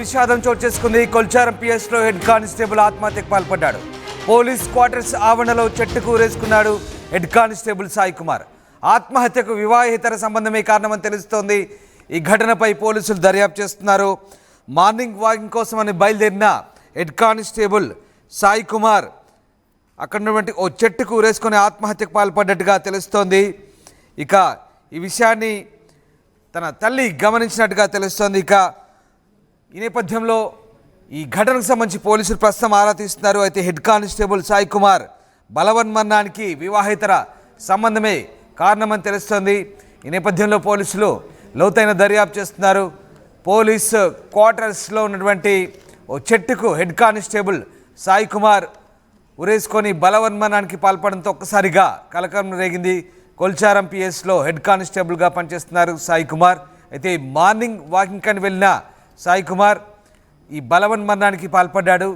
విషాదం చోటు చేసుకుంది. కొల్చారం పిఎస్లో హెడ్ కానిస్టేబుల్ ఆత్మహత్యకు పాల్పడ్డాడు. పోలీస్ క్వార్టర్స్ ఆవరణలో చెట్టుకు ఊరేసుకున్నాడు హెడ్ కానిస్టేబుల్ సాయి కుమార్. ఆత్మహత్యకు వివాహేతర సంబంధమే కారణమని తెలుస్తోంది. ఈ ఘటనపై పోలీసులు దర్యాప్తు చేస్తున్నారు. మార్నింగ్ వాకింగ్ కోసమని బయలుదేరిన హెడ్ కానిస్టేబుల్ సాయి కుమార్ అక్కడ ఉన్నటువంటి ఓ చెట్టుకు ఊరేసుకొని ఆత్మహత్యకు పాల్పడ్డట్టుగా తెలుస్తోంది. ఇక ఈ విషయాన్ని తన తల్లి గమనించినట్టుగా తెలుస్తోంది. ఇక ఈ నేపథ్యంలో ఈ ఘటనకు సంబంధించి పోలీసులు ప్రస్తుతం ఆరా తీస్తున్నారు. అయితే హెడ్ కానిస్టేబుల్ సాయి కుమార్ బలవన్మరణానికి వివాహేతర సంబంధమే కారణమని తెలుస్తోంది. ఈ నేపథ్యంలో పోలీసులు లోతైన దర్యాప్తు చేస్తున్నారు. పోలీస్ క్వార్టర్స్లో ఉన్నటువంటి ఓ చెట్టుకు హెడ్ కానిస్టేబుల్ సాయి కుమార్ ఉరేసుకొని బలవన్మరణానికి పాల్పడంతో ఒక్కసారిగా కలకలం రేగింది. కొల్చారం పిఎస్లో హెడ్ కానిస్టేబుల్గా పనిచేస్తున్నారు సాయి కుమార్. అయితే మార్నింగ్ వాకింగ్ అని వెళ్ళిన సాయి కుమార్ ఈ బలవన్మరణానికి పాల్పడ్డాడు.